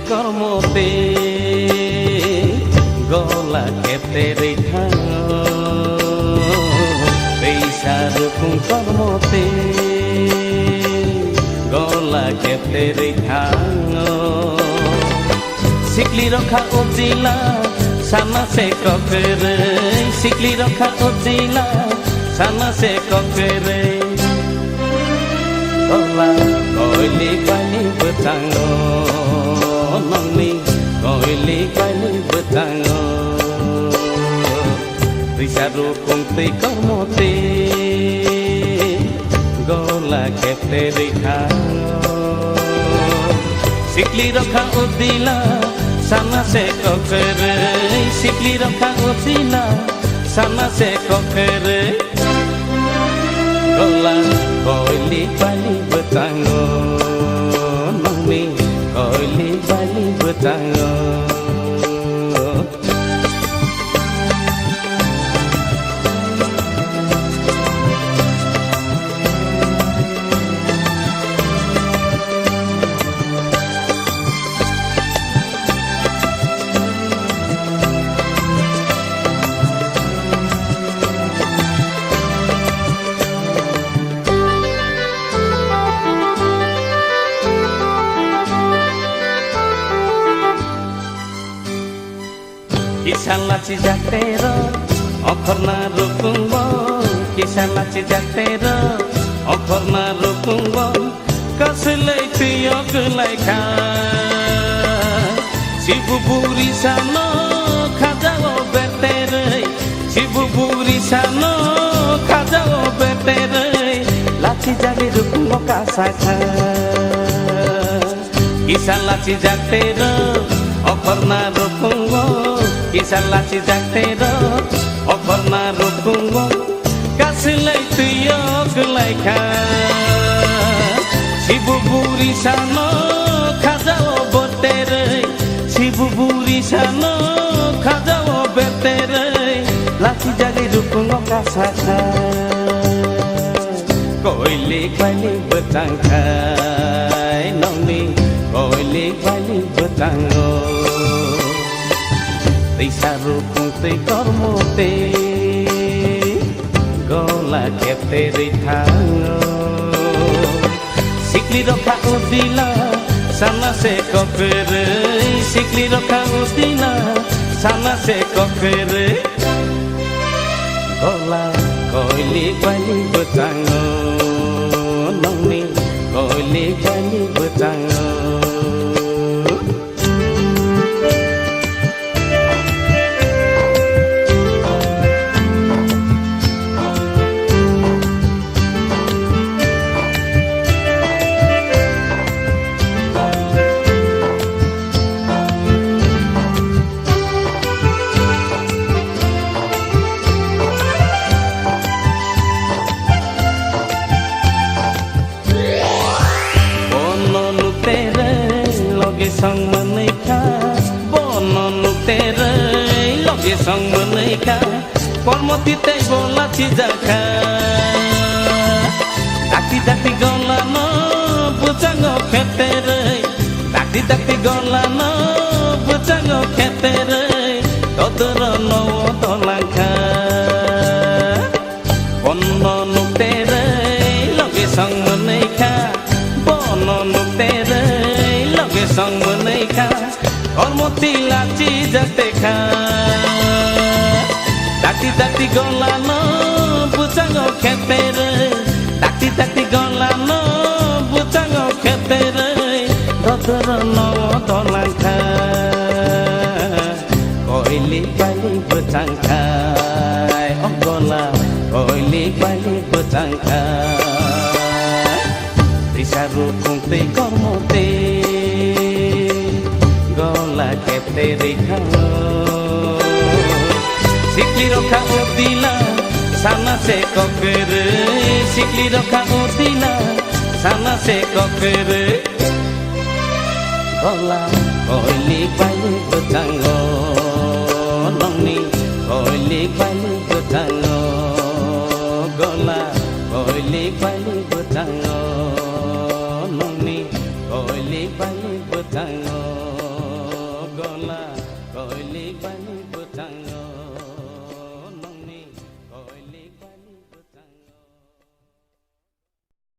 কর্মতে গলা কেটে রেখা পেশার কর্মতে গলা কেটে রেখা শিকলি রখা উজিলা সানা সে ককরে শিকলি রখা উজিলা সানা সে ককরে গলা কইলি কালি বতাঙ্গ নংনি কইলি কালি বতাঙ্গ রিসারু কুমতে কর্মতে গলা কেটে রেখা শিকলি রখা উদিলা সানা সে ককরে শিকলি রখা উদিলা সানা সে ককরে গলা কইলি কালি বতাঙ্গ নংনি কইলি কালি বতাঙ্গ Kisah laci jatero, okorna rukungbo. Kisah laci jatero, okorna rukungbo. Kaselai tiyo kelai ka. Sibu buri sano, kajao betere. Sibu buri sano, kajao betere. Laci jagi rukungbo kasaka. Kisah laci jatero, okorna rukungbo. Kisah laci jatero, okorna rukungbo. Kaselai tiyo kelai ka. Sibu buri sano, kajao betere. Sibu buri sano, kajao betere. Laci jagi rukungbo kasaka. Koili kaili betangkai nongni, koili kaili betango. Risaru kungte kormote, gola kete rithango. Sikli rokha udila, sana se kokere. Sikli rokha udila, sana se kokere. Gola koili kaili betango, nongni koili kaili betango. Sang menikah, bono nutere, loge sang menikah, kormoti te bola cijaka, dakti gola no, bucango ketere, dakti gola no, bucango ketere, todoro no tolaka, bono nutere, loge sang menikah, bono nutere. Sang menikah, kormoti laci jateka. Dakti golano, bucango ketere. Dakti golano, bucango ketere. Dodoro no dolangka, koili kaili bucangkai. Oh gola, koili kaili bucangkai. Risaru kungte kormote. Gola kete rekha. Sikli rokha udila, sana se kokere. Sikli rokha udila, sana se kokere. Gola koili kaili betango, nongni koili kaili betango.